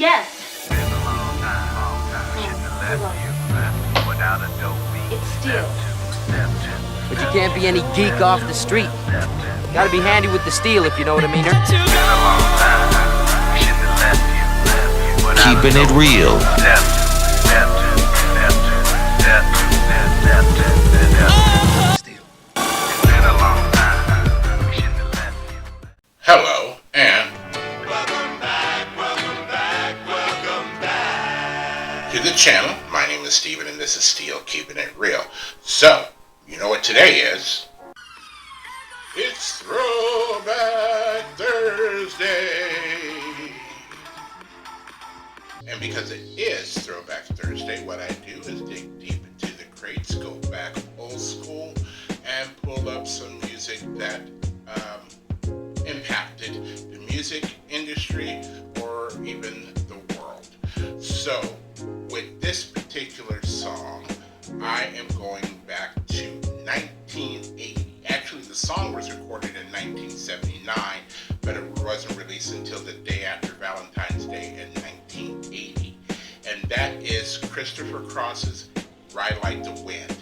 Yes. Been a long time since I left you without a dope beat. It's Steel. But you can't be any geek off the street. Gotta be handy with the steel, if you know what I mean. Been a long time. Shouldn't have left you without Keeping a it dope real. Been a long time. Shouldn't have left you. Hello, and Welcome back to the channel. My name is Steven, and this is Steel Keeping It Real. So, you know what today is? It's Throwback Thursday. And because it is Throwback Thursday, what I do is dig deep into the crates, go back old school, and pull up some music that impacted the music industry or even the world. So, with this particular song, I am going back to 1980. Actually, the song was recorded in 1979, but it wasn't released until the day after Valentine's Day in 1980. And that is Christopher Cross's Ride Like the Wind.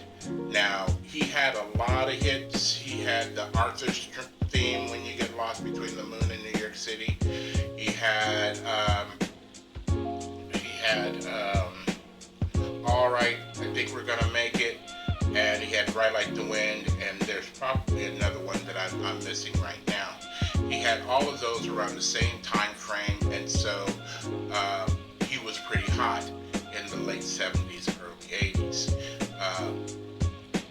Now, he had a lot of hits. He had the Arthur's theme, When You Get Lost Between the Moon and New York City. He had All Right, I Think We're Gonna Make It, and he had Ride Like the Wind, and there's probably another one that I'm missing right now. He had all of those around the same time frame, and so he was pretty hot in the late 70s, early 80s.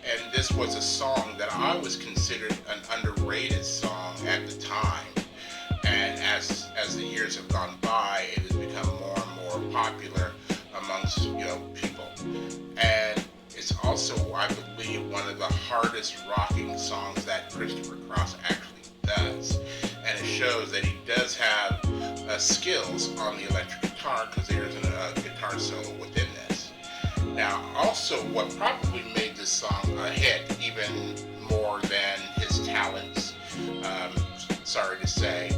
And this was a song that I was considered an underrated song at the time. And as the years have gone by, it has become more and more popular amongst people. And it's also, I believe, one of the hardest rocking songs that Christopher Cross actually does. And it shows that he does have skills on the electric guitar, because there's a guitar solo within this. Now, also, what probably made this song a hit, even more than his talents, sorry to say,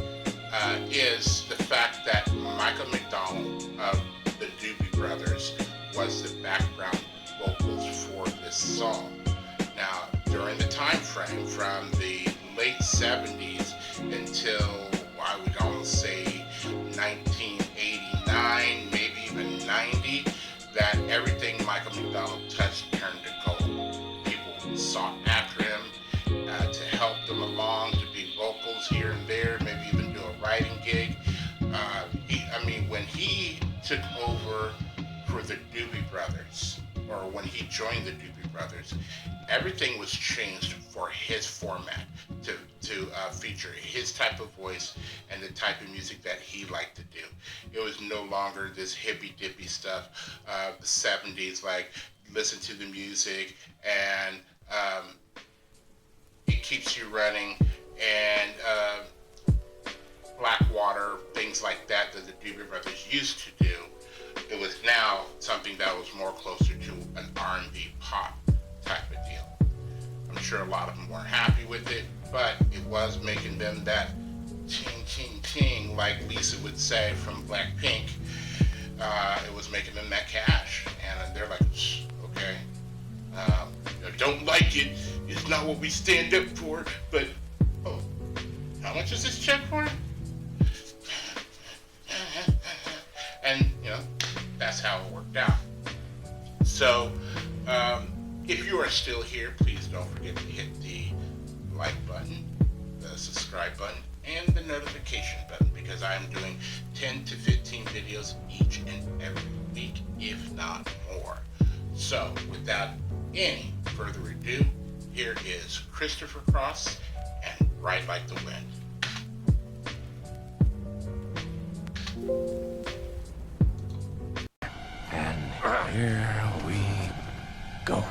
is the fact that Michael McDonald of the Doobie Brothers was the background vocals for this song. Now, during the time frame from the late 70s until, I would almost say, 1989, maybe even 90, that everything Michael McDonald touched turned to gold. People sought after him to help them along, to be vocals here and there, maybe even do a writing gig. When he took over for the Doobie Brothers, or when he joined the Doobie Brothers, everything was changed for his format to feature his type of voice and the type of music that he liked to do. It was no longer this hippy-dippy stuff of the 70s, like listen to the music and it keeps you running, and Blackwater, things like that the Doobie Brothers used to do. It was now something that was more closer to an R&B pop type of deal. I'm sure a lot of them weren't happy with it, but it was making them that ting, ting, ting, like Lisa would say from Blackpink. It was making them that cash, and they're like, okay, don't like it. It's not what we stand up for, but, oh, how much is this check for? And, that's how it worked out. So, if you are still here, please don't forget to hit the like button, the subscribe button, and the notification button, because I'm doing 10 to 15 videos each and every week, if not more. So, without any further ado, here is Christopher Cross and Ride Like the Wind. And here we go.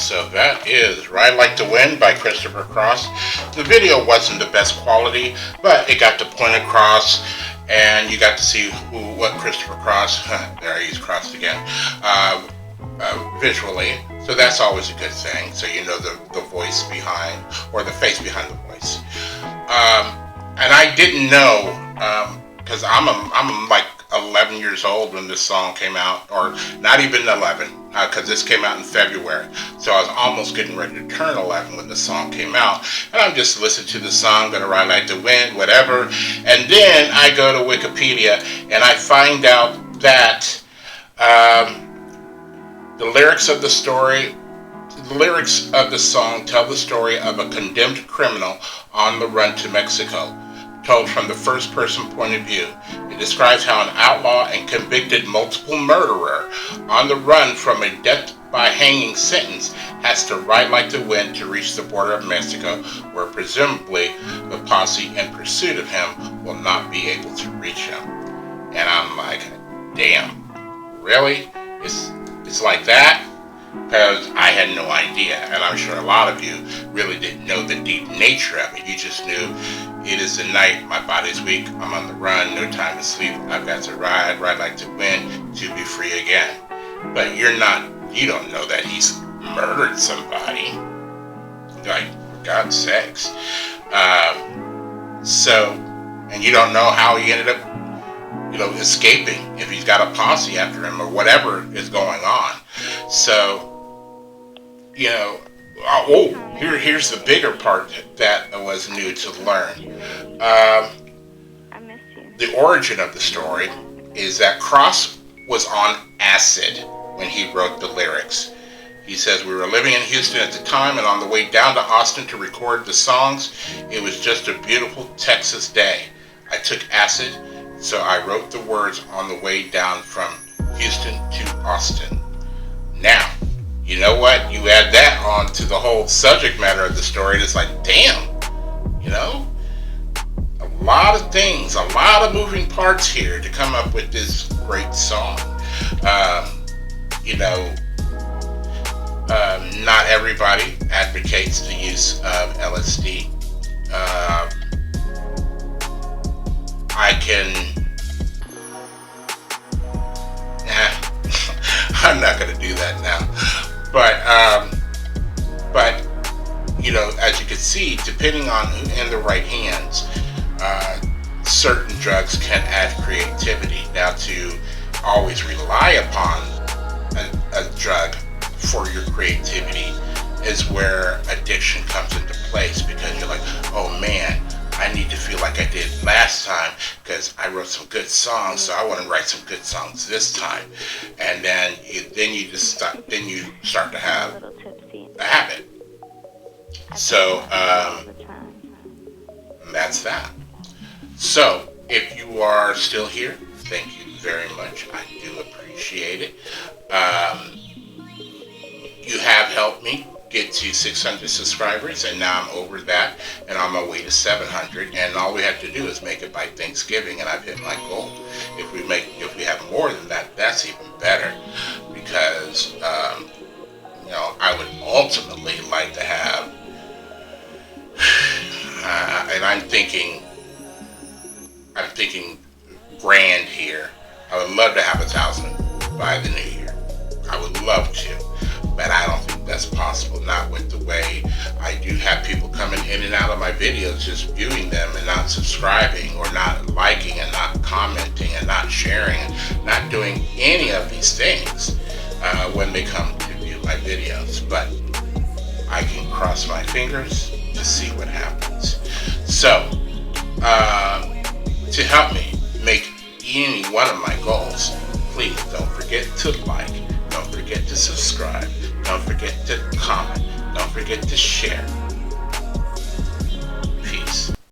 So that is Ride Like the Wind by Christopher Cross. The video wasn't the best quality, but it got the point across, and you got to see what Christopher Cross, there he's crossed again, visually. So that's always a good thing. So you know the voice behind, or the face behind the voice. And I didn't know, because I'm like 11 years old when this song came out, or not even 11, because this came out in February. So I was almost getting ready to turn 11 when the song came out. And I'm just listening to the song, Gonna Ride Like the Wind, whatever. And then I go to Wikipedia and I find out that the lyrics of the song tell the story of a condemned criminal on the run to Mexico, told from the first person point of view. It describes how an outlaw and convicted multiple murderer on the run from a death by hanging sentence has to ride like the wind to reach the border of Mexico, where presumably the posse in pursuit of him will not be able to reach him. And I'm like, damn, really? It's like that? Because I had no idea, and I'm sure a lot of you really didn't know the deep nature of it. You just knew it is the night, my body's weak, I'm on the run, no time to sleep, I've got to ride like the wind to be free again. But you don't know that he's murdered somebody. Like, for God's sakes. And you don't know how he ended up, escaping, if he's got a posse after him or whatever is going on. So, here's the bigger part that was new to learn. The origin of the story is that Cross was on acid when he wrote the lyrics. He says, we were living in Houston at the time, and on the way down to Austin to record the songs, it was just a beautiful Texas day. I took acid, so I wrote the words on the way down from Houston to Austin. Now, you know what? You add that on to the whole subject matter of the story, and it's like, damn, a lot of things, a lot of moving parts here to come up with this great song. Not everybody advocates the use of LSD. I'm not going to do that now. But as you can see, depending on who's in the right hands, certain drugs can add creativity. Now, to always rely upon a drug for your creativity is where addiction comes into place, because you're like, oh man, I need to feel like I did last time because I wrote some good songs, so I want to write some good songs this time. And then you start to have a habit. So that's that. So if you are still here, thank you very much. I do appreciate it. You have helped me get to 600 subscribers, and now I'm over that, and on my way to 700, and all we have to do is make it by Thanksgiving, and I've hit my goal. If we have more than that, that's even better, because I would ultimately like to have, and I'm thinking grand here. I would love to have 1,000 by the new year. I would love to. But I don't think that's possible, not with the way I do have people coming in and out of my videos, just viewing them and not subscribing, or not liking and not commenting and not sharing and not doing any of these things when they come to view my videos. But I can cross my fingers to see what happens. So, to help me make any one of my goals, please don't forget to like, don't forget to subscribe, don't forget to comment, don't forget to share.